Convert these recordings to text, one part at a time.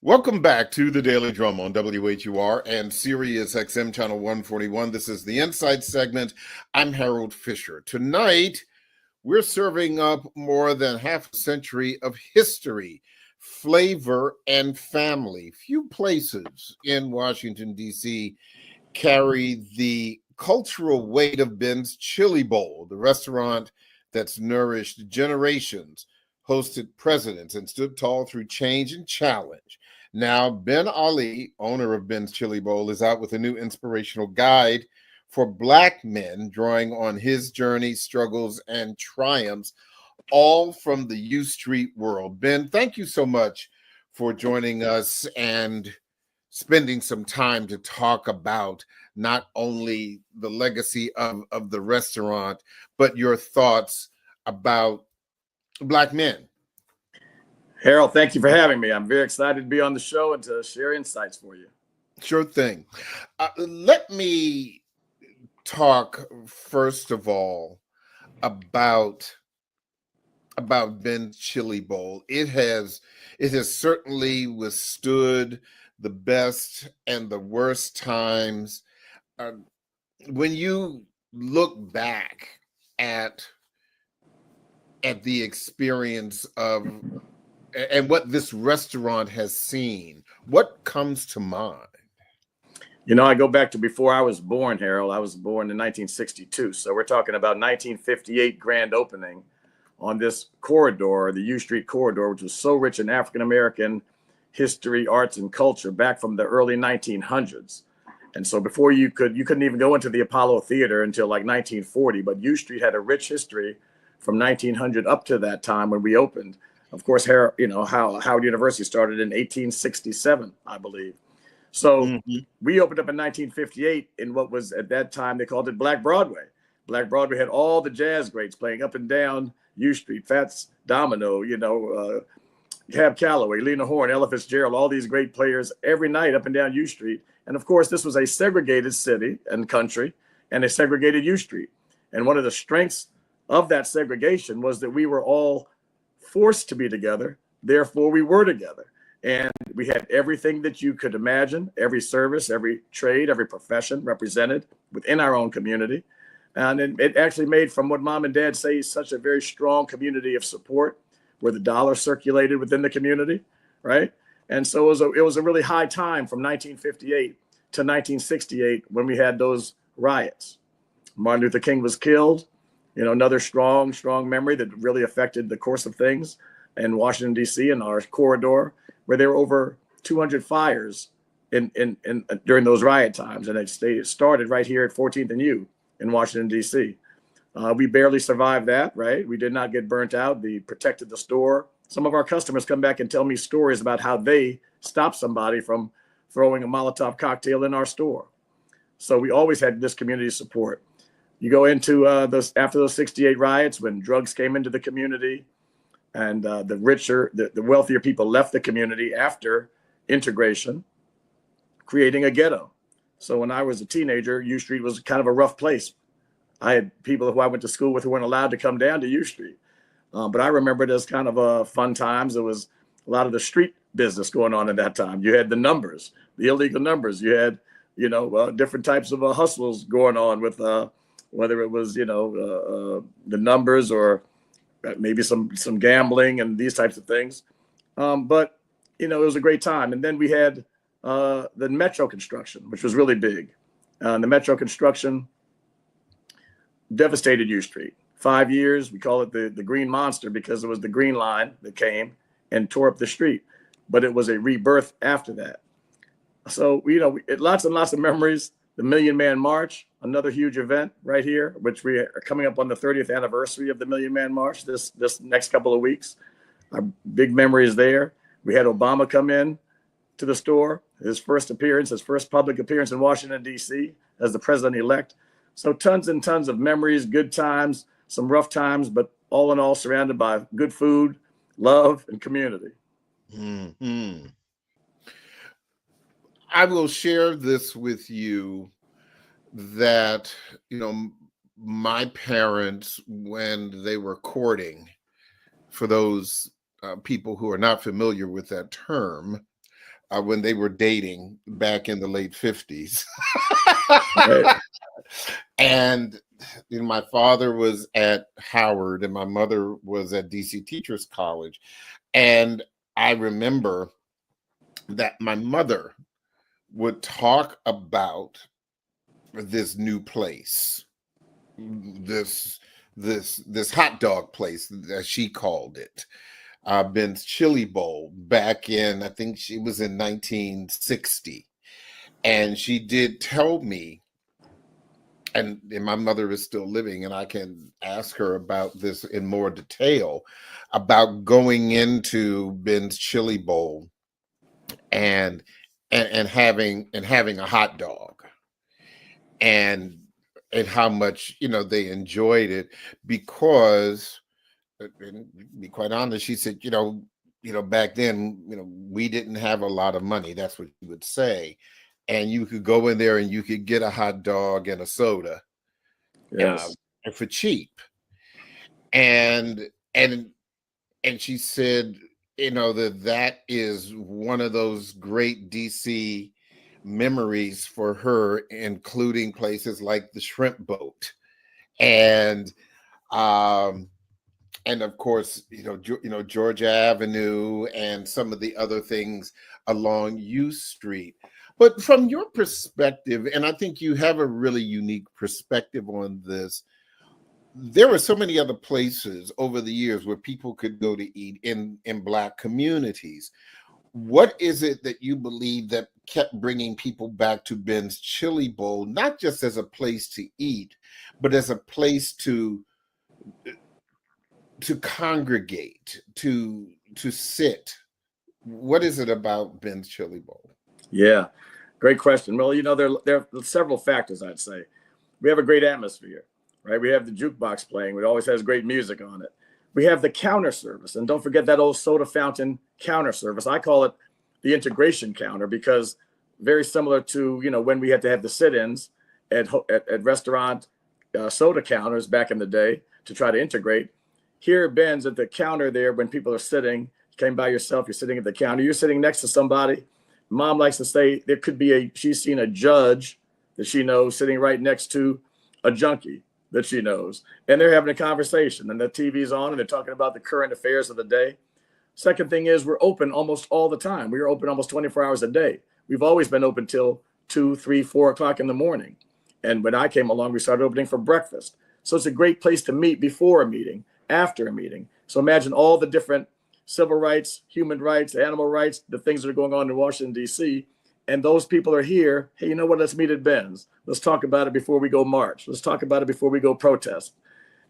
Welcome back to the Daily Drum on WHUR and Sirius XM Channel 141. This is the Insight segment. I'm Harold Fisher. Tonight, we're serving up more than half a century of history, flavor, and family. Few places in Washington, D.C. carry the cultural weight of Ben's Chili Bowl, the restaurant that's nourished generations, hosted presidents, and stood tall through change and challenge. Now, Ben Ali, owner of Ben's Chili Bowl, is out with a new inspirational guide for Black men, drawing on his journey, struggles, and triumphs, all from the U Street world. Ben, thank you so much for joining us and spending some time to talk about not only the legacy of the restaurant, but your thoughts about Black men. Harold, thank you for having me. I'm very excited to be on the show and to share insights for you. Sure thing. Let me talk first of all about Ben's Chili Bowl. It has certainly withstood the best and the worst times. When you look back at the experience of and what this restaurant has seen, what comes to mind? You know, I go back to before I was born, Harold. I was born in 1962. So we're talking about 1958 grand opening on this corridor, the U Street corridor, which was so rich in African-American history, arts, and culture back from the early 1900s. And so before you couldn't even go into the Apollo Theater until like 1940, but U Street had a rich history from 1900 up to that time when we opened. Of course, Howard University started in 1867, I believe. So we opened up in 1958 in what was at that time, they called it Black Broadway. Black Broadway had all the jazz greats playing up and down U Street, Fats Domino, Cab Calloway, Lena Horne, Ella Fitzgerald, all these great players every night up and down U Street. And of course, this was a segregated city and country and a segregated U Street. And one of the strengths of that segregation was that we were all forced to be together, therefore we were together. And we had everything that you could imagine, every service, every trade, every profession represented within our own community. And it actually made, from what Mom and Dad say, such a very strong community of support where the dollar circulated within the community, right? And so it was a really high time from 1958 to 1968 when we had those riots. Martin Luther King was killed. Another strong memory that really affected the course of things in Washington, D.C. in our corridor, where there were over 200 fires in during those riot times. And it started right here at 14th and U in Washington, D.C. We barely survived that, right? We did not get burnt out. We protected the store. Some of our customers come back and tell me stories about how they stopped somebody from throwing a Molotov cocktail in our store. So we always had this community support. You go into after those 68 riots, when drugs came into the community and the wealthier people left the community after integration, creating a ghetto. So when I was a teenager, U Street was kind of a rough place. I had people who I went to school with who weren't allowed to come down to U Street. But I remember it as kind of fun times. There was a lot of the street business going on at that time. You had the numbers, the illegal numbers. You had, different types of hustles going on with whether it was, the numbers or maybe some gambling and these types of things. But, it was a great time. And then we had the metro construction, which was really big. The metro construction devastated U Street. 5 years, we call it the Green Monster because it was the Green Line that came and tore up the street. But it was a rebirth after that. So, lots and lots of memories. The Million Man March, another huge event right here, which we are coming up on the 30th anniversary of the Million Man March this next couple of weeks. Our big memories there. We had Obama come in to the store, his first public appearance in Washington, D.C. as the president-elect. So tons and tons of memories, good times, some rough times, but all in all surrounded by good food, love, and community. Mm-hmm. I will share this with you that, my parents, when they were courting, for those people who are not familiar with that term, when they were dating back in the late 50s. Right. And my father was at Howard and my mother was at DC Teachers College. And I remember that my mother would talk about this new place, this hot dog place, as she called it, Ben's Chili Bowl, back in, I think she was in 1960. And she did tell me, and my mother is still living, and I can ask her about this in more detail, about going into Ben's Chili Bowl and having a hot dog, and how much they enjoyed it, because, and to be quite honest, she said, back then, we didn't have a lot of money. That's what she would say. And you could go in there and you could get a hot dog and a soda, Yes. for cheap. And she said, that is one of those great DC memories for her, including places like the Shrimp Boat, and of course, Georgia Avenue and some of the other things along U Street. But from your perspective, and I think you have a really unique perspective on this, there were so many other places over the years where people could go to eat in Black communities. What is it that you believe that kept bringing people back to Ben's Chili Bowl, not just as a place to eat, but as a place to congregate, to sit? What is it about Ben's Chili Bowl? Yeah, great question. Well, there are several factors, I'd say. We have a great atmosphere, right? We have the jukebox playing. It always has great music on it. We have the counter service. And don't forget that old soda fountain counter service. I call it the integration counter, because very similar to, when we had to have the sit-ins at restaurant soda counters back in the day to try to integrate. Here at Ben's, at the counter there, when people are sitting, you came by yourself, you're sitting at the counter, you're sitting next to somebody. Mom likes to say there could be she's seen a judge that she knows sitting right next to a junkie that she knows. And they're having a conversation, and the TV's on and they're talking about the current affairs of the day. Second thing is, we're open almost all the time. We are open almost 24 hours a day. We've always been open till 2, 3, 4 o'clock in the morning. And when I came along, we started opening for breakfast. So it's a great place to meet before a meeting, after a meeting. So imagine all the different civil rights, human rights, animal rights, the things that are going on in Washington, D.C. And those people are here. Hey, you know what? Let's meet at Ben's. Let's talk about it before we go march. Let's talk about it before we go protest.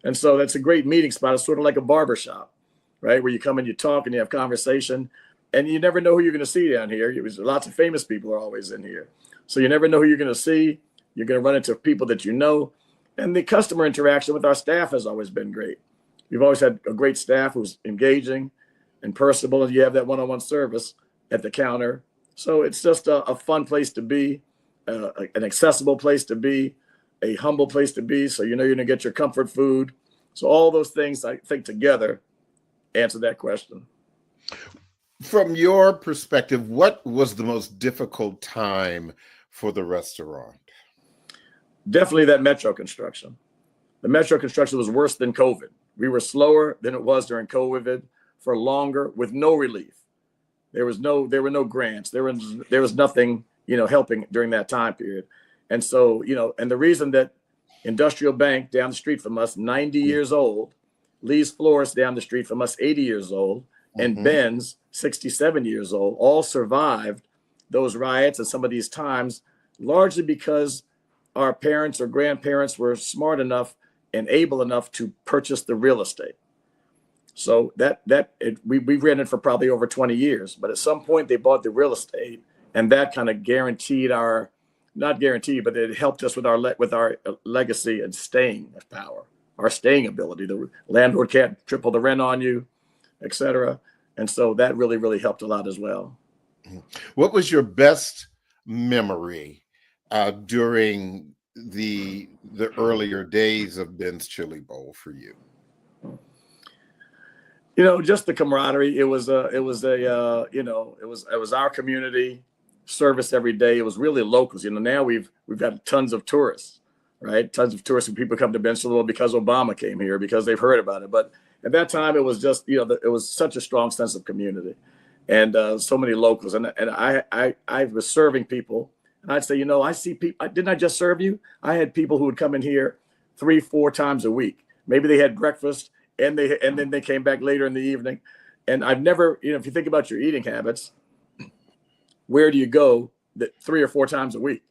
And so that's a great meeting spot. It's sort of like a barbershop, right? Where you come and you talk and you have conversation. And you never know who you're going to see down here. Lots of famous people are always in here. So you never know who you're going to see. You're going to run into people that you know. And the customer interaction with our staff has always been great. We've always had a great staff who's engaging and personable, and you have that one-on-one service at the counter. So it's just a fun place to be, an accessible place to be, a humble place to be. So you're going to get your comfort food. So all those things, I think, together answer that question. From your perspective, what was the most difficult time for the restaurant? Definitely that metro construction. The metro construction was worse than COVID. We were slower than it was during COVID, for longer, with no relief. There were no grants. There was nothing, helping during that time period. And so, and the reason that Industrial Bank down the street from us, 90 years old, Lee's Florist down the street from us, 80 years old, and Ben's, 67 years old, all survived those riots and some of these times, largely because our parents or grandparents were smart enough and able enough to purchase the real estate. So we ran it for probably over 20 years, but at some point they bought the real estate, and that kind of guaranteed not guaranteed, but it helped us with our legacy and staying power, our staying ability. The landlord can't triple the rent on you, et cetera. And so that really, really helped a lot as well. What was your best memory during the earlier days of Ben's Chili Bowl for you? Just the camaraderie. It was our community service every day. It was really locals. Now we've got tons of tourists, right? Tons of tourists and people come to Bensalul because Obama came here, because they've heard about it. But at that time, it was just, it was such a strong sense of community, and so many locals. And I was serving people, and I'd say, I see people. Didn't I just serve you? I had people who would come in here 3-4 times a week. Maybe they had breakfast, and then they came back later in the evening. And I've never, if you think about your eating habits, where do you go that 3 or 4 times a week?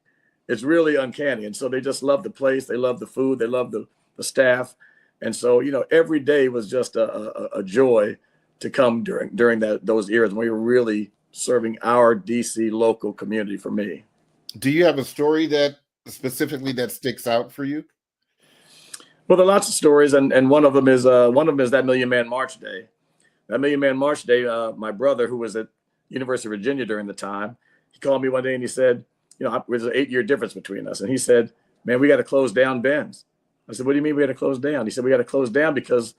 It's really uncanny. And so they just love the place. They love the food. They love the staff. And so, every day was just a joy to come during those years when we were really serving our DC local community. For me. Do you have a story that specifically that sticks out for you? Well, there are lots of stories, and one of them is that Million Man March Day. That Million Man March Day, my brother, who was at University of Virginia during the time, he called me one day and he said, there's an 8-year difference between us. And he said, man, we got to close down Ben's. I said, what do you mean we got to close down? He said, we got to close down because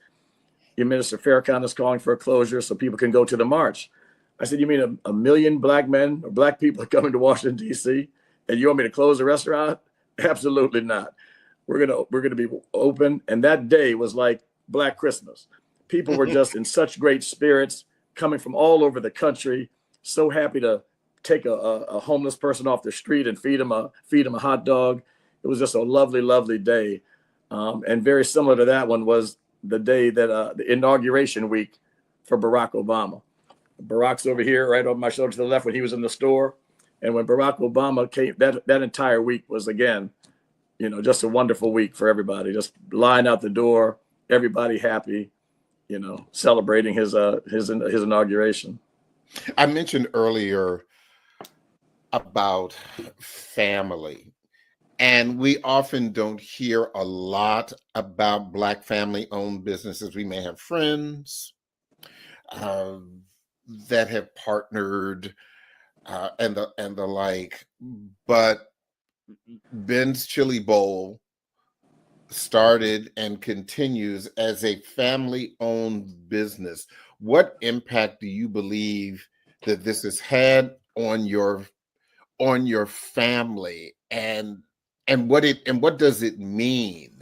your Minister Farrakhan is calling for a closure so people can go to the march. I said, you mean a million black men or black people are coming to Washington, D.C., and you want me to close the restaurant? Absolutely not. We're gonna be open. And that day was like Black Christmas. People were just in such great spirits, coming from all over the country, so happy to take a homeless person off the street and feed him a hot dog. It was just a lovely, lovely day. And very similar to that one was the day that the inauguration week for Barack Obama. Barack's over here, right on my shoulder to the left when he was in the store. And when Barack Obama came, that entire week was, again, just a wonderful week for everybody. Just line out the door, everybody happy, celebrating his inauguration. I mentioned earlier about family, and we often don't hear a lot about Black family-owned businesses. We may have friends that have partnered and the like, but Ben's Chili Bowl started and continues as a family-owned business. What impact do you believe that this has had on your family, and what does it mean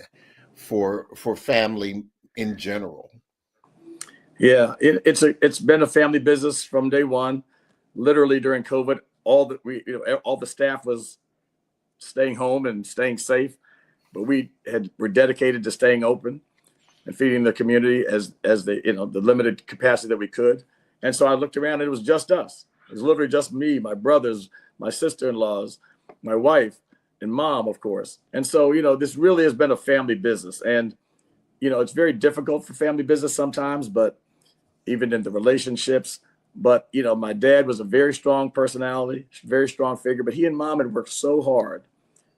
for family in general? Yeah, it's been a family business from day one. Literally during COVID, all the staff was staying home and staying safe, but we're dedicated to staying open and feeding the community as the limited capacity that we could. And so I looked around and it was just us. It was literally just me, my brothers, my sister-in-laws, my wife, and mom, of course. And so, this really has been a family business. And, it's very difficult for family business sometimes, but even in the relationships. But, my dad was a very strong personality, very strong figure, but he and mom had worked so hard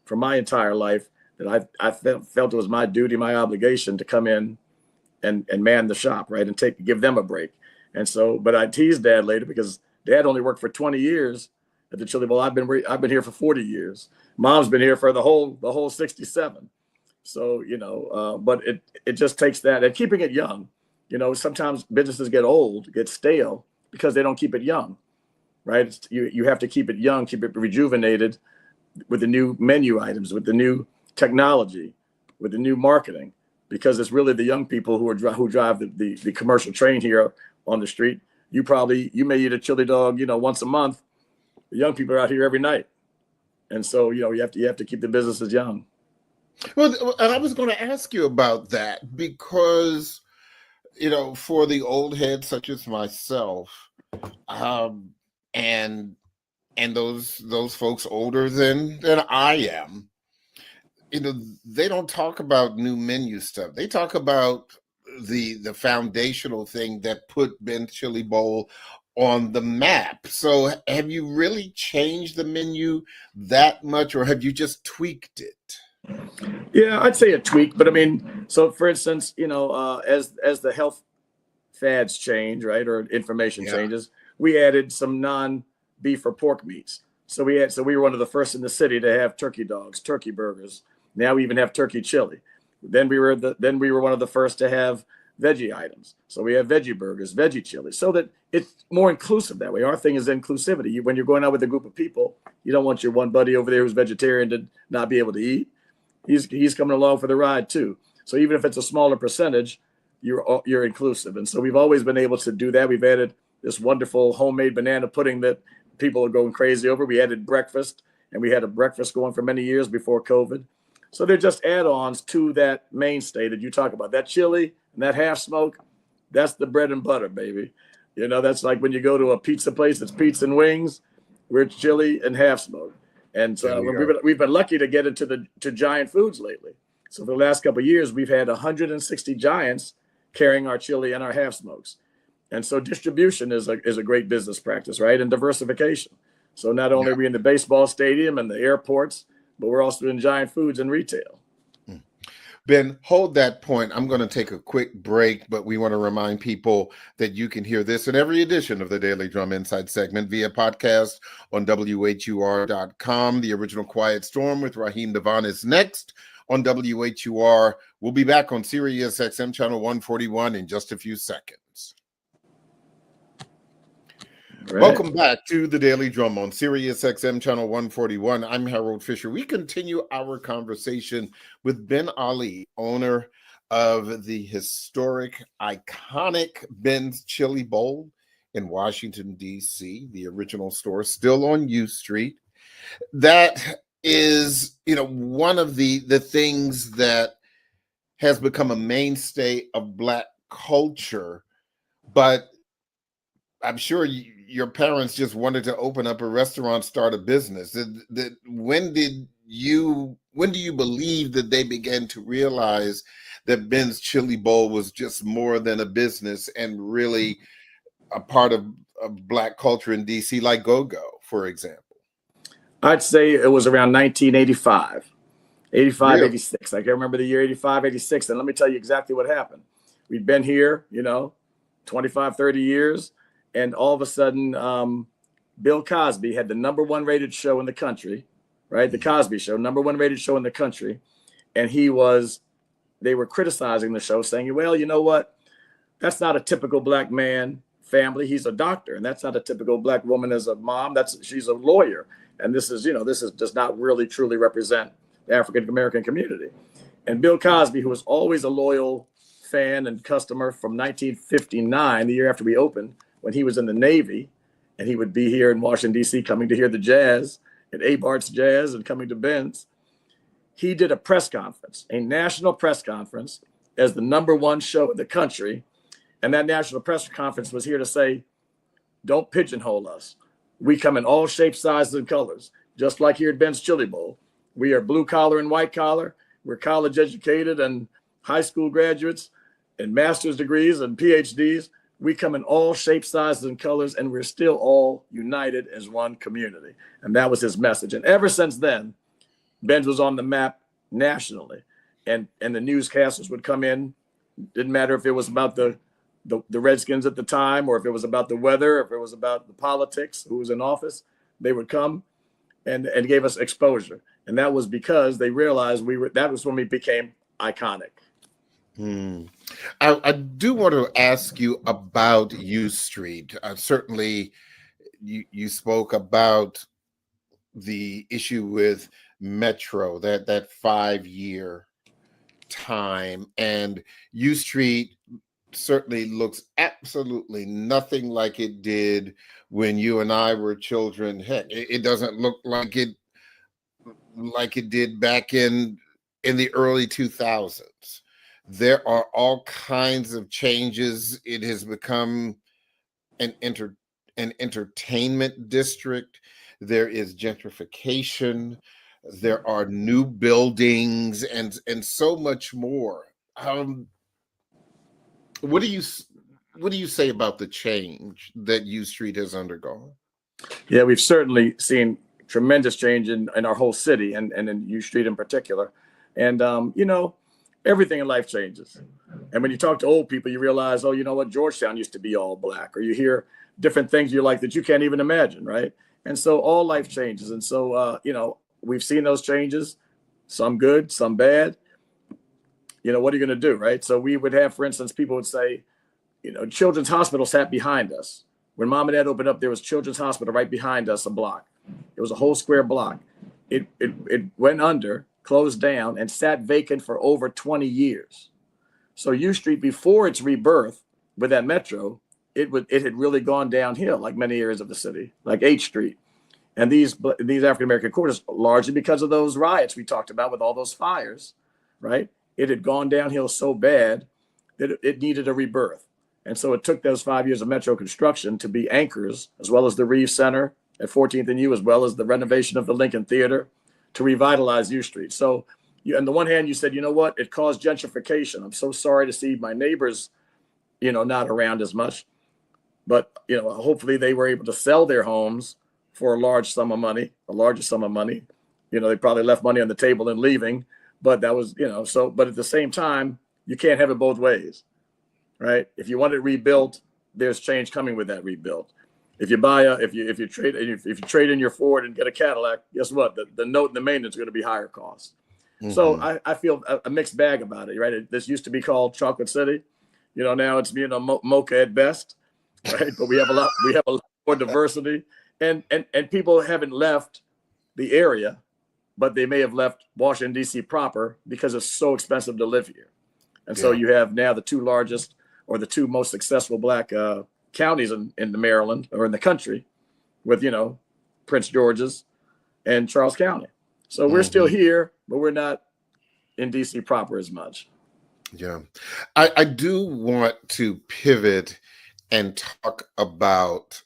for my entire life that I felt it was my duty, my obligation to come in and man the shop, right, and give them a break. And so, but I teased Dad later because Dad only worked for 20 years at the Chili Bowl. I've been here for 40 years. Mom's been here for the whole 67. So, but it just takes that, and keeping it young. Sometimes businesses get old, get stale because they don't keep it young, right? You have to keep it young, keep it rejuvenated with the new menu items, with the new technology, with the new marketing, because it's really the young people who drive the commercial train here on the street. You may eat a chili dog, once a month. The young people are out here every night. And so, you have to keep the businesses young. Well, and I was going to ask you about that because, for the old heads such as myself, and those folks older than I am, they don't talk about new menu stuff. They talk about the foundational thing that put Ben's Chili Bowl on the map. So have you really changed the menu that much, or have you just tweaked it? Yeah, I'd say a tweak, but I mean, so for instance, as the health fads change, right, or information changes, we added some non-beef or pork meats. So we were one of the first in the city to have turkey dogs, turkey burgers. Now we even have turkey chili. Then we were one of the first to have veggie items. So we have veggie burgers, veggie chili, so that it's more inclusive that way. Our thing is inclusivity. When you're going out with a group of people, you don't want your one buddy over there who's vegetarian to not be able to eat. He's coming along for the ride too. So even if it's a smaller percentage, you're inclusive. And so we've always been able to do that. We've added this wonderful homemade banana pudding that people are going crazy over. We added breakfast, and we had a breakfast going for many years before COVID. So they're just add-ons to that mainstay that you talk about. That chili and that half smoke, that's the bread and butter, baby. You know, that's like when you go to a pizza place, it's pizza and wings. We're chili and half smoke. And we've been lucky to get into to Giant Foods lately. So for the last couple of years, we've had 160 Giants carrying our chili and our half smokes. And so distribution is a great business practice, right? And diversification. So not only are we in the baseball stadium and the airports, but we're also in Giant Foods and retail. Ben, hold that point. I'm going to take a quick break, but we want to remind people that you can hear this in every edition of the Daily Drum Insight segment via podcast on WHUR.com. The original Quiet Storm with Raheem Devon is next on WHUR. We'll be back on Sirius XM channel 141 in just a few seconds. Right. Welcome back to the Daily Drum on Sirius XM channel 141. I'm Harold Fisher. We continue our conversation with Ben Ali, owner of the historic, iconic Ben's Chili Bowl in Washington, D.C., the original store still on U Street. That is, one of the things that has become a mainstay of Black culture, but I'm sure your parents just wanted to open up a restaurant, start a business. When do you believe that they began to realize that Ben's Chili Bowl was just more than a business and really a part of Black culture in DC, like Go-Go, for example? I'd say it was around 1985, 85, Really? 86. I can remember the year 85, 86. And let me tell you exactly what happened. We'd been here, 25, 30 years. And all of a sudden, Bill Cosby had the #1 rated show in the country, right? The Cosby Show, #1 rated show in the country. And they were criticizing the show, saying, well, you know what? That's not a typical Black man family. He's a doctor. And that's not a typical Black woman as a mom. She's a lawyer. And this does not really truly represent the African-American community. And Bill Cosby, who was always a loyal fan and customer from 1959, the year after we opened, when he was in the Navy, and he would be here in Washington, D.C., coming to hear the jazz at Abart's Jazz and coming to Ben's, he did a press conference, a national press conference as the #1 show in the country. And that national press conference was here to say, don't pigeonhole us. We come in all shapes, sizes, and colors, just like here at Ben's Chili Bowl. We are blue collar and white collar. We're college educated and high school graduates and master's degrees and PhDs. We come in all shapes, sizes, and colors, and we're still all united as one community. And that was his message. And ever since then, Ben's was on the map nationally. And the newscasters would come in. Didn't matter if it was about the Redskins at the time, or if it was about the weather, or if it was about the politics, who was in office. They would come and gave us exposure. And that was because they realized that was when we became iconic. I do want to ask you about U Street. Certainly, you spoke about the issue with Metro, that 5-year time, and U Street certainly looks absolutely nothing like it did when you and I were children. Heck, it doesn't look like it did back in the early 2000s. There are all kinds of changes. It has become an entertainment district. There is gentrification. There are new buildings and so much more. What do you say about the change that U Street has undergone? Yeah, we've certainly seen tremendous change in our whole city and in U Street in particular. And everything in life changes. And when you talk to old people, you realize, oh, you know what? Georgetown used to be all Black, or you hear different things you like that you can't even imagine, right? And so all life changes. And so, we've seen those changes, some good, some bad. what are you going to do, right? So we would have, for instance, people would say, Children's Hospital sat behind us. When Mom and Dad opened up, there was Children's Hospital right behind us, a block. It was a whole square block. It went under, closed down, and sat vacant for over 20 years. So U Street, before its rebirth with that metro, it had really gone downhill, like many areas of the city, like H Street. And these African-American quarters, largely because of those riots we talked about with all those fires, right? It had gone downhill so bad that it needed a rebirth. And so it took those 5 years of metro construction to be anchors, as well as the Reeves Center at 14th and U, as well as the renovation of the Lincoln Theater, to revitalize U Street. So on the one hand, you said, you know what, it caused gentrification. I'm so sorry to see my neighbors, not around as much. But, hopefully they were able to sell their homes for a larger sum of money. They probably left money on the table and leaving. But that was, but at the same time, you can't have it both ways, right? If you want it rebuilt, there's change coming with that rebuild. If you buy if you trade in your Ford and get a Cadillac, guess what? The note and the maintenance are going to be higher costs. Mm-hmm. So I feel a mixed bag about it, right? This used to be called Chocolate City, now it's mocha at best, right? But we have a lot more diversity, and people haven't left the area, but they may have left Washington D.C. proper because it's so expensive to live here, and so you have now the two largest or the two most successful Black counties in the Maryland or in the country, with Prince George's and Charles County. So we're still here, but we're not in DC proper as much. Yeah, I do want to pivot and talk about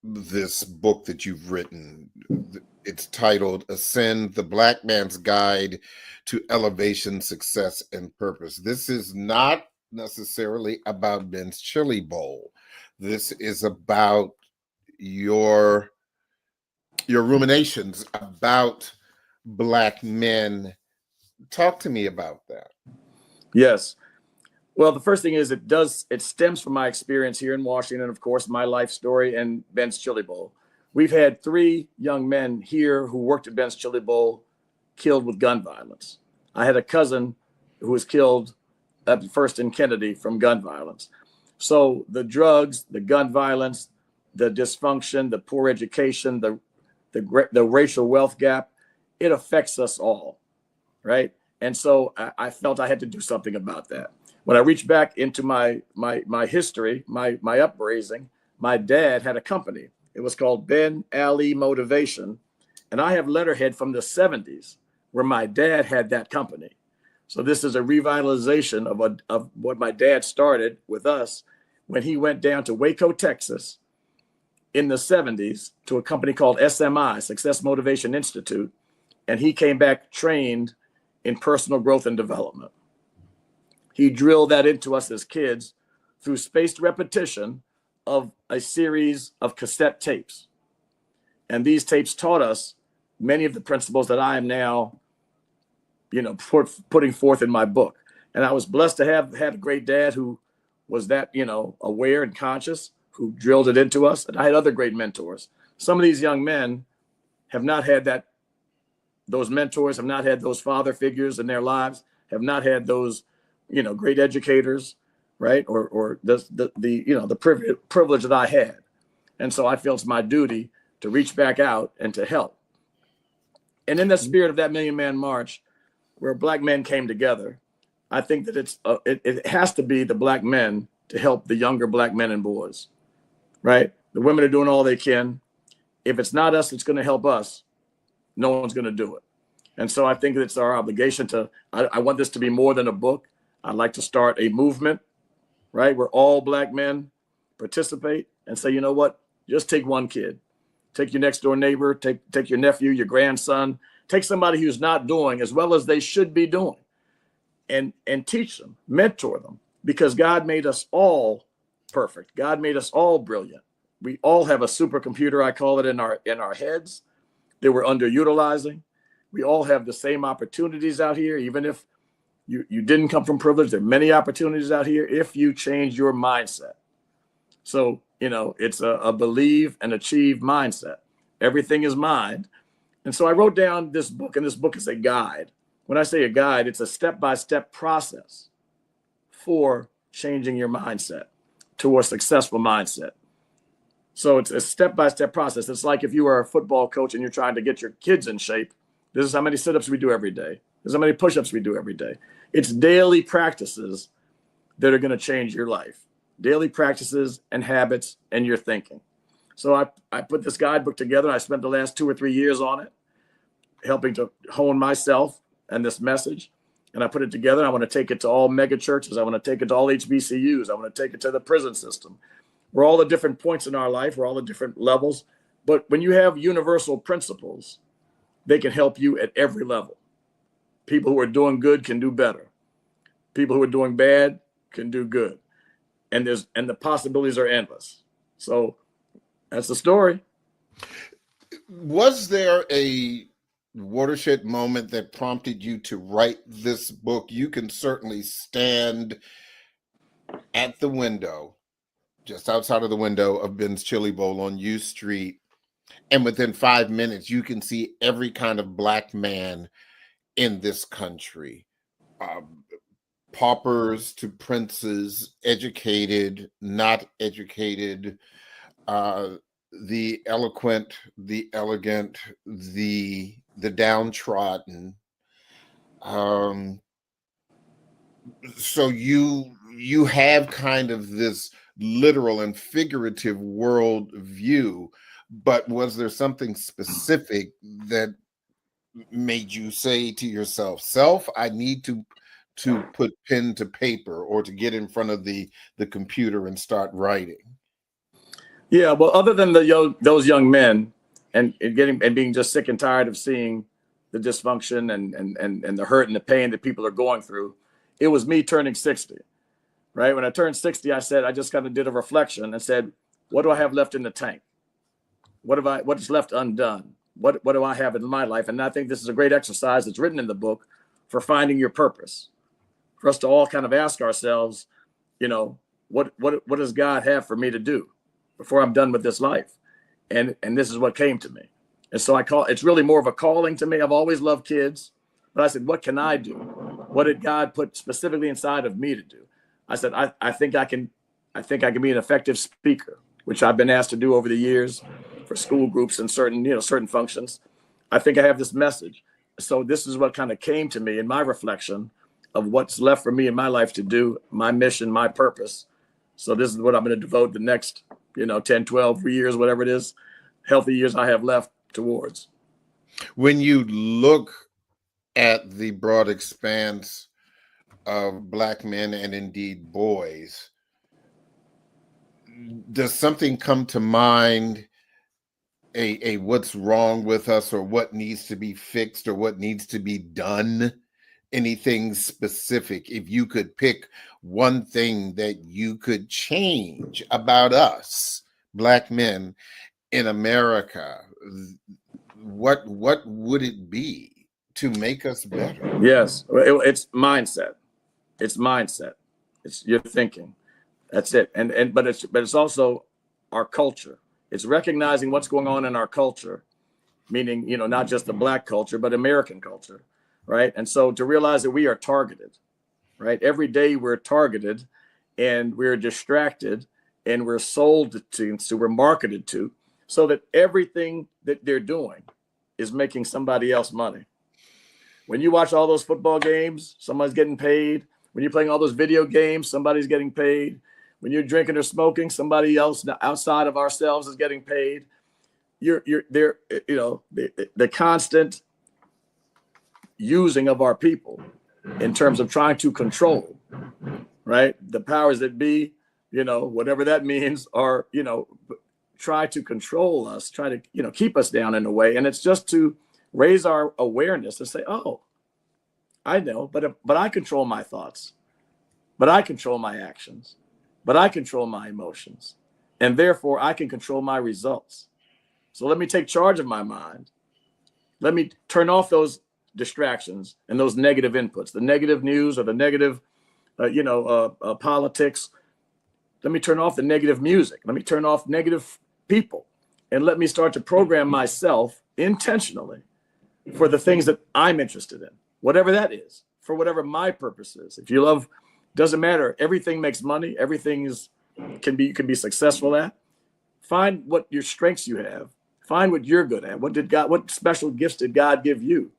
this book that you've written. It's titled Ascend: The Black Man's Guide to Elevation, Success, and Purpose. This is not necessarily about Ben's Chili Bowl. This is about your ruminations about Black men. Talk to me about that. Yes. Well, the first thing is it stems from my experience here in Washington, of course, my life story and Ben's Chili Bowl. We've had 3 young men here who worked at Ben's Chili Bowl killed with gun violence. I had a cousin who was killed at first in Kennedy from gun violence. So the drugs, the gun violence, the dysfunction, the poor education, the racial wealth gap, it affects us all, right? And so I felt I had to do something about that. When I reached back into my history, my upbringing, my dad had a company. It was called Ben Ali Motivation. And I have letterhead from the 70s where my dad had that company. So this is a revitalization of what my dad started with us when he went down to Waco, Texas in the 70s to a company called SMI, Success Motivation Institute. And he came back trained in personal growth and development. He drilled that into us as kids through spaced repetition of a series of cassette tapes. And these tapes taught us many of the principles that I am now, putting forth in my book. And I was blessed to have had a great dad who was that, aware and conscious, who drilled it into us. And I had other great mentors. Some of these young men have not had those mentors, have not had those father figures in their lives, have not had those, great educators, right? Or the privilege that I had. And so I feel it's my duty to reach back out and to help. And in the spirit of that Million Man March, where Black men came together, I think that it has to be the Black men to help the younger Black men and boys, right? The women are doing all they can. If it's not us, it's going to help us. No one's going to do it. And so I think it's our obligation I want this to be more than a book. I'd like to start a movement, right? Where all Black men participate and say, you know what? Just take one kid. Take your next door neighbor, take your nephew, your grandson, take somebody who's not doing as well as they should be doing and teach them, mentor them, because God made us all perfect. God made us all brilliant. We all have a supercomputer, I call it, in our heads that we're underutilizing. We all have the same opportunities out here, even if you didn't come from privilege. There are many opportunities out here if you change your mindset. So, it's a believe and achieve mindset. Everything is mind. And so I wrote down this book, and this book is a guide. when I say a guide, it's a step-by-step process for changing your mindset to a successful mindset. So it's a step-by-step process. It's like if you are a football coach and you're trying to get your kids in shape. This is how many sit-ups we do every day. This is how many push-ups we do every day. It's daily practices that are going to change your life. Daily practices and habits and your thinking. So I put this guidebook together. I spent the last 2 or 3 years on it, helping to hone myself and this message. And I put it together. I want to take it to all mega churches. I want to take it to all HBCUs. I want to take it to the prison system. We're all the different points in our life. We're all the different levels. But when you have universal principles, they can help you at every level. People who are doing good can do better. People who are doing bad can do good. And the possibilities are endless. So that's the story. Was there a watershed moment that prompted you to write this book? You can certainly stand at the window, just outside of the window of Ben's Chili Bowl on U Street, and within 5 minutes, you can see every kind of Black man in this country. Paupers to princes, educated, not educated, the eloquent, the elegant, the downtrodden. So you have kind of this literal and figurative world view, but was there something specific that made you say to yourself, I need to put pen to paper or to get in front of the computer and start writing? Yeah, well, other than those young men and being just sick and tired of seeing the dysfunction and the hurt and the pain that people are going through, it was me turning 60, right? When I turned 60, I said, I just kind of did a reflection and said, what do I have left in the tank? What is left undone? What do I have in my life? And I think this is a great exercise that's written in the book for finding your purpose, for us to all kind of ask ourselves, what does God have for me to do before I'm done with this life? And this is what came to me. And so it's really more of a calling to me. I've always loved kids, but I said, what can I do? What did God put specifically inside of me to do? I said, I think I can be an effective speaker, which I've been asked to do over the years for school groups and certain functions. I think I have this message. So this is what kind of came to me in my reflection of what's left for me in my life to do, my mission, my purpose. So this is what I'm going to devote the next, 10, 12 years, whatever it is, healthy years I have left towards. When you look at the broad expanse of Black men and indeed boys, does something come to mind, a what's wrong with us or what needs to be fixed or what needs to be done? Anything specific? If you could pick one thing that you could change about us, Black men in America, what would it be to make us better? Yes, it's mindset. It's mindset. It's your thinking. That's it. But it's also our culture. It's recognizing what's going on in our culture, meaning, not just the Black culture, but American culture, right? And so to realize that we are targeted, right? Every day we're targeted and we're distracted and we're sold to, so we're marketed to, so that everything that they're doing is making somebody else money. When you watch all those football games, somebody's getting paid. When you're playing all those video games, somebody's getting paid. When you're drinking or smoking, somebody else outside of ourselves is getting paid. You're there, the constant using of our people in terms of trying to control, right? The powers that be, whatever that means, are, try to control us, try to, keep us down in a way. And it's just to raise our awareness and say, oh, I know, but I control my thoughts, but I control my actions, but I control my emotions, and therefore I can control my results. So let me take charge of my mind. Let me turn off those distractions and those negative inputs, the negative news or the negative, politics. Let me turn off the negative music. Let me turn off negative people, and let me start to program myself intentionally for the things that I'm interested in. whatever that is, for whatever my purpose is. If you love, doesn't matter. Everything makes money. Everything can be successful at. Find what your strengths you have. Find what you're good at. What special gifts did God give you?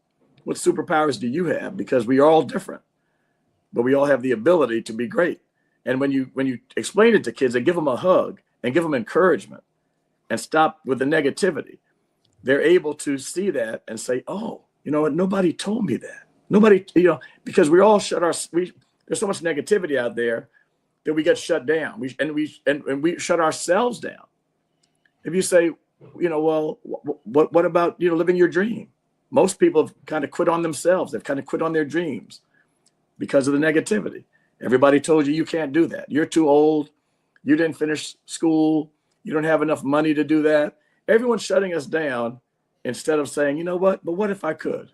What superpowers do you have? Because we are all different, but we all have the ability to be great. And when you explain it to kids and give them a hug and give them encouragement and stop with the negativity, they're able to see that and say, oh, you know what? Nobody told me that. Nobody, because we all there's so much negativity out there that we get shut down. We shut ourselves down. If you say, well, what about, living your dream? Most people have kind of quit on themselves. They've kind of quit on their dreams because of the negativity. Everybody told you can't do that. You're too old. You didn't finish school. You don't have enough money to do that. Everyone's shutting us down instead of saying, you know what? But what if I could?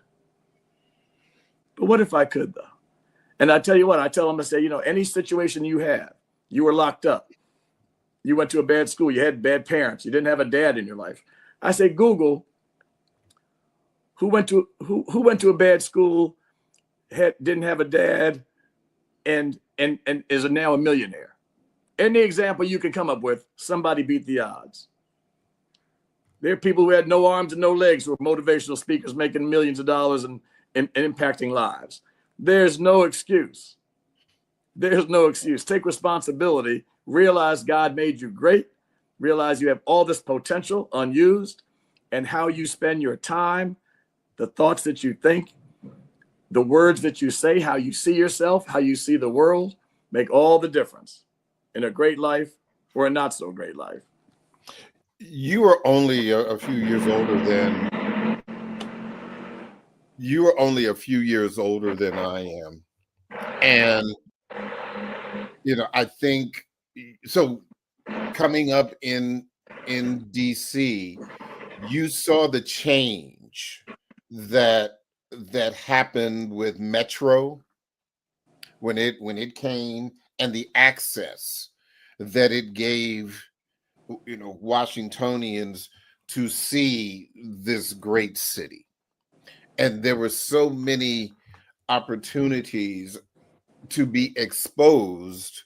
But what if I could, though? And I tell you what, I tell them to say, any situation you have, you were locked up. You went to a bad school. You had bad parents. You didn't have a dad in your life. I say, Google, who went to a bad school, didn't have a dad, and is now a millionaire. Any example you can come up with, somebody beat the odds. There are people who had no arms and no legs who were motivational speakers making millions of dollars and impacting lives. There's no excuse. There's no excuse. Take responsibility. Realize God made you great. Realize you have all this potential unused, and how you spend your time, the thoughts that you think, the words that you say, how you see yourself, how you see the world, make all the difference in a great life or a not so great life. You are only a few years older than I am. And, I think so. Coming up in DC, you saw the change that happened with Metro when it came, and the access that it gave Washingtonians to see this great city. And there were so many opportunities to be exposed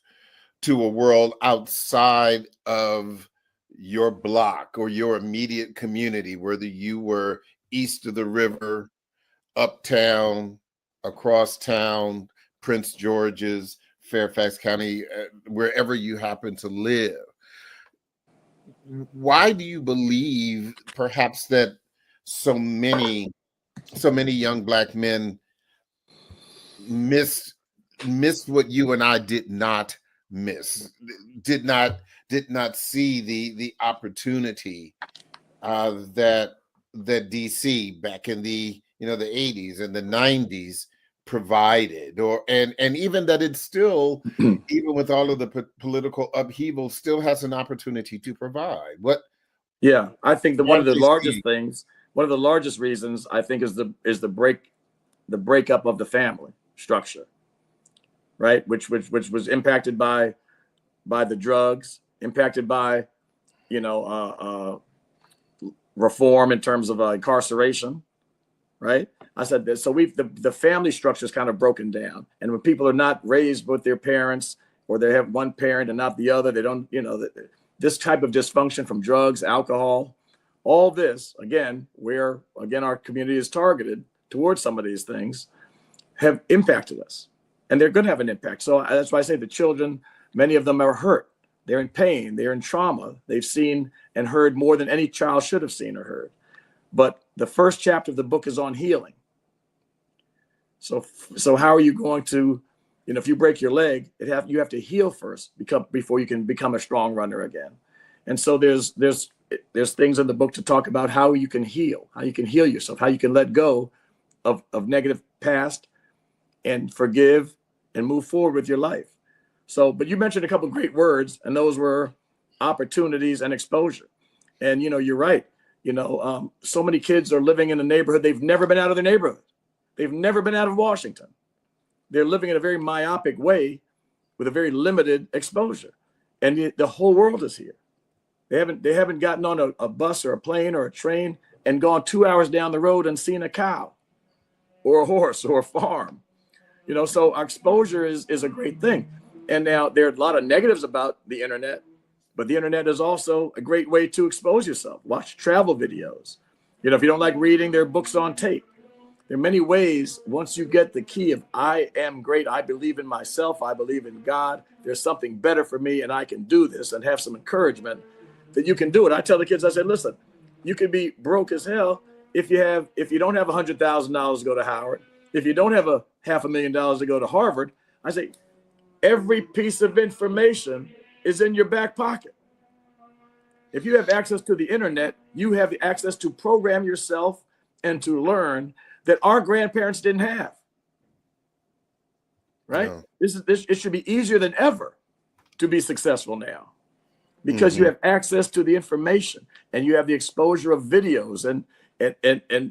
to a world outside of your block or your immediate community, whether you were east of the river, uptown, across town, Prince George's, Fairfax County, wherever you happen to live. Why do you believe perhaps that so many young Black men missed what you and I did not miss, did not see the opportunity that DC back in the the 80s and the 90s provided, and even that it still, even with all of the political upheaval, still has an opportunity to provide. I think one of the largest reasons, I think, is the breakup of the family structure, right? Which was impacted by the drugs, impacted by reform in terms of incarceration, right? I said this. So the family structure is kind of broken down, and when people are not raised with their parents, or they have one parent and not the other, they don't, this type of dysfunction from drugs, alcohol, all this, where our community is targeted towards some of these things, have impacted us, and they're going to have an impact. So that's why I say the children, many of them are hurt. They're in pain. They're in trauma. They've seen and heard more than any child should have seen or heard. But the first chapter of the book is on healing. So how are you going to, if you break your leg, you have to heal first before you can become a strong runner again. And so there's things in the book to talk about how you can heal yourself, how you can let go of negative past and forgive and move forward with your life. So, but you mentioned a couple of great words, and those were opportunities and exposure. And, you're right. So many kids are living in a neighborhood. They've never been out of their neighborhood. They've never been out of Washington. They're living in a very myopic way with a very limited exposure. And the whole world is here. They haven't gotten on a bus or a plane or a train and gone 2 hours down the road and seen a cow. or a horse or a farm. So our exposure is a great thing. And now there are a lot of negatives about the internet, but the internet is also a great way to expose yourself. Watch travel videos. If you don't like reading, there are books on tape. There are many ways. Once you get the key of I am great, I believe in myself, I believe in God, there's something better for me and I can do this, and have some encouragement that you can do it. I tell the kids, I said, listen, you can be broke as hell if you don't have $100,000 to go to Howard, if you don't have a $500,000 to go to Harvard. I say, every piece of information is in your back pocket. If you have access to the internet, you have the access to program yourself and to learn that our grandparents didn't have. Right? No. It should be easier than ever to be successful now, because you have access to the information and you have the exposure of videos and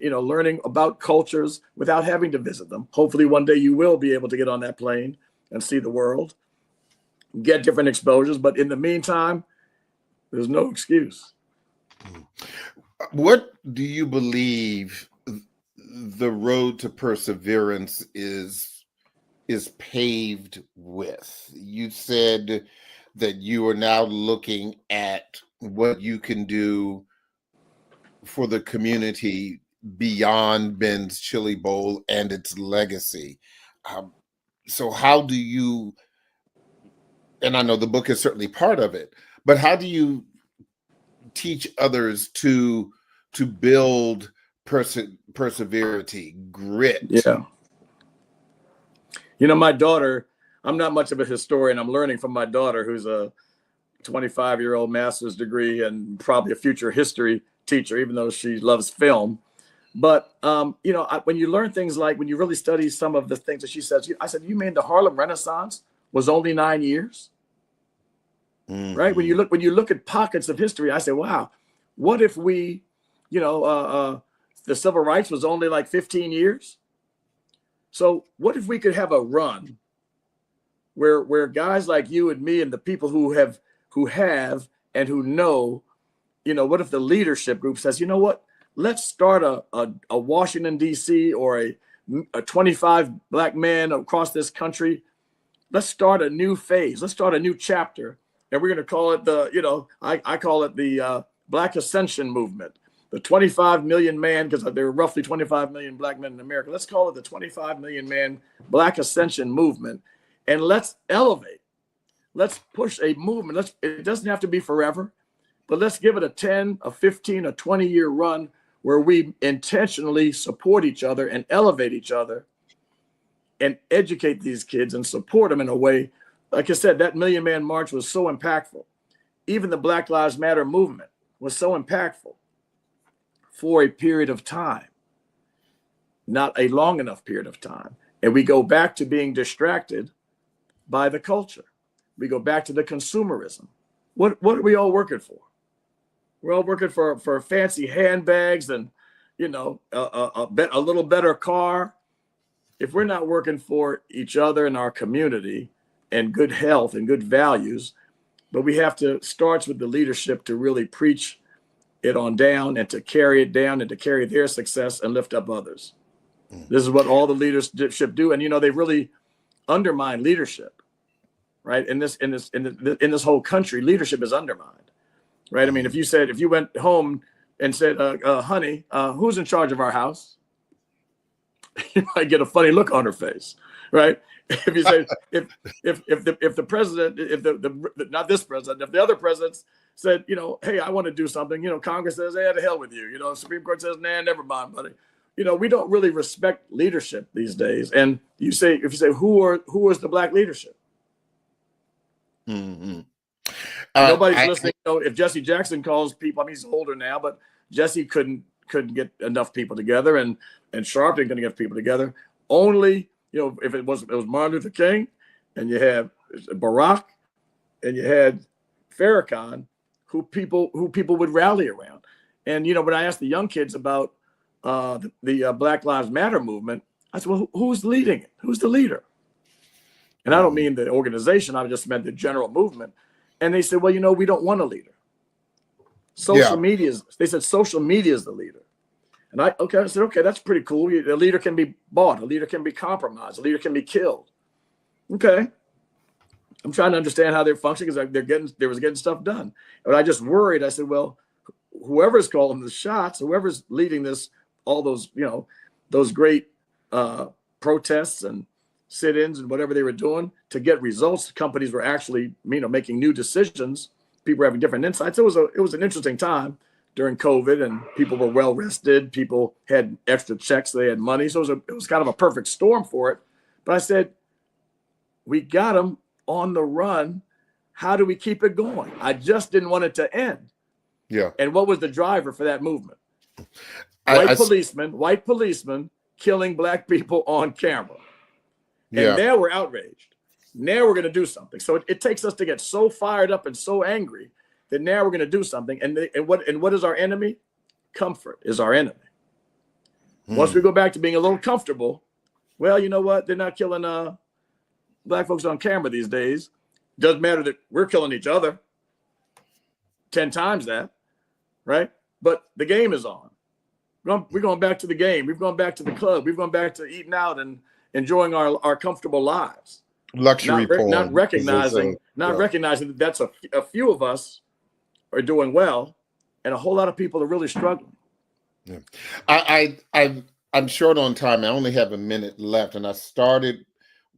learning about cultures without having to visit them. Hopefully one day you will be able to get on that plane and see the world, get different exposures. But in the meantime, there's no excuse. What do you believe the road to perseverance is paved with? You said that you are now looking at what you can do for the community beyond Ben's Chili Bowl and its legacy. So how do you, and I know the book is certainly part of it, but how do you teach others to build perseverity, grit? Yeah. My daughter, I'm not much of a historian. I'm learning from my daughter, who's a 25-year-old master's degree and probably a future history teacher, even though she loves film. But, when you learn things like, when you really study some of the things that she says, I said, you mean the Harlem Renaissance was only 9 years? Mm-hmm. Right? When you look at pockets of history, I say, wow, what if the civil rights was only like 15 years? So what if we could have a run where guys like you and me and the people who have and who know, what if the leadership group says, you know what, let's start a Washington, D.C. or a 25 Black men across this country. Let's start a new phase. Let's start a new chapter. And we're going to call it I call it the Black Ascension Movement. The 25 million man, because there are roughly 25 million Black men in America. Let's call it the 25 million man Black Ascension Movement. And let's elevate. Let's push a movement. It doesn't have to be forever, but let's give it a 10, a 15, a 20-year run where we intentionally support each other and elevate each other and educate these kids and support them in a way. Like I said, that Million Man March was so impactful. Even the Black Lives Matter movement was so impactful for a period of time, not a long enough period of time. And we go back to being distracted by the culture. We go back to the consumerism. What are we all working for? We're all working for fancy handbags and, a little better car. If we're not working for each other in our community and good health and good values, but we have to start with the leadership to really preach it on down and to carry it down and to carry their success and lift up others. This is what all the leadership do. And, they really undermine leadership, right? In this whole country, leadership is undermined, right? I mean, if you went home and said, honey, who's in charge of our house? You might get a funny look on her face, right? If you say, if the president, not this president, if the other presidents said, hey, I want to do something, Congress says, hey, to hell with you. Supreme Court says, nah, never mind, buddy. We don't really respect leadership these days. And if you say, who is the Black leadership? Mm-hmm. Nobody's listening. If Jesse Jackson calls people, I mean, he's older now, but Jesse couldn't get enough people together, and Sharpton couldn't get people together. Only, if it was Martin Luther King, and you had Barack, and you had Farrakhan, who people would rally around. And when I asked the young kids about the Black Lives Matter movement, I said, well, who's leading it? Who's the leader? And I don't mean the organization, I just meant the general movement. And they said, well, we don't want a leader. Social media is the leader. And I said, okay, that's pretty cool. A leader can be bought. A leader can be compromised. A leader can be killed. Okay. I'm trying to understand how they're functioning because they was getting stuff done. But I just worried. I said, well, whoever's calling the shots, whoever's leading this, all those, those great protests and sit-ins and whatever they were doing to get results, companies were actually, making new decisions. People were having different insights. It was an interesting time during COVID, and people were well rested. People had extra checks. They had money. So it was kind of a perfect storm for it. But I said, we got them on the run. How do we keep it going? I just didn't want it to end. Yeah. And what was the driver for that movement? White policemen killing black people on camera. And now we're outraged. Now we're going to do something. So it takes us to get so fired up and so angry that now we're going to do something. And what is our enemy? Comfort is our enemy. Once we go back to being a little comfortable, well, you know what? They're not killing black folks on camera these days. Doesn't matter that we're killing each other 10 times that, right? But the game is on. We're going back to the game. We've gone back to the club. We've gone back to eating out and enjoying our comfortable lives. Luxury porn. Not recognizing that that's a few of us are doing well, and a whole lot of people are really struggling. Yeah. I'm short on time. I only have a minute left, and I started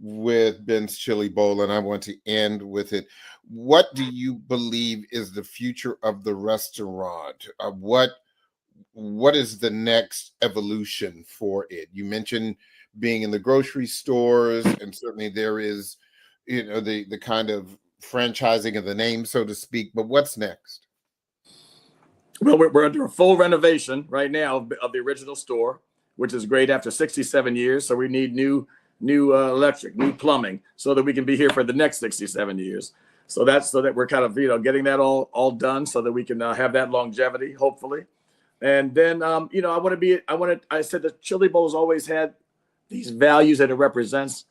with Ben's Chili Bowl, and I want to end with it. What do you believe is the future of the restaurant? What is the next evolution for it? You mentioned being in the grocery stores, and certainly there is, the kind of franchising of the name, so to speak. But what's next? Well, we're under a full renovation right now of the original store, which is great after 67 years. So we need new electric, new plumbing, so that we can be here for the next 67 years. So that we're kind of getting that all done, so that we can have that longevity, hopefully. And then I said the Chili Bowl's always had these values that it represents.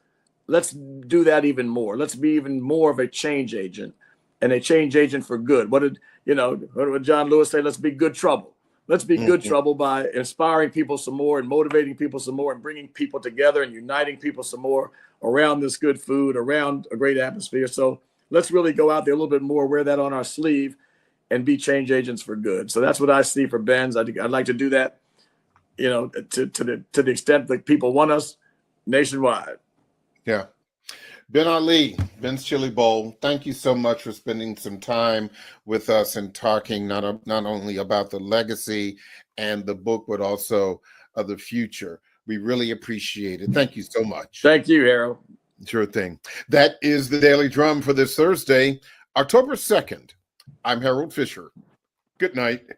Let's do that even more. Let's be even more of a change agent, and a change agent for good. What did John Lewis say? Let's be good trouble. Let's be good trouble by inspiring people some more and motivating people some more and bringing people together and uniting people some more around this good food, around a great atmosphere. So let's really go out there a little bit more, wear that on our sleeve, and be change agents for good. So that's what I see for Ben's. I'd like to do that, to the extent that people want us nationwide. Yeah. Ben Ali, Ben's Chili Bowl, thank you so much for spending some time with us and talking not only about the legacy and the book, but also of the future. We really appreciate it. Thank you so much. Thank you, Harold. Sure thing. That is the Daily Drum for this Thursday, October 2nd. I'm Harold Fisher. Good night.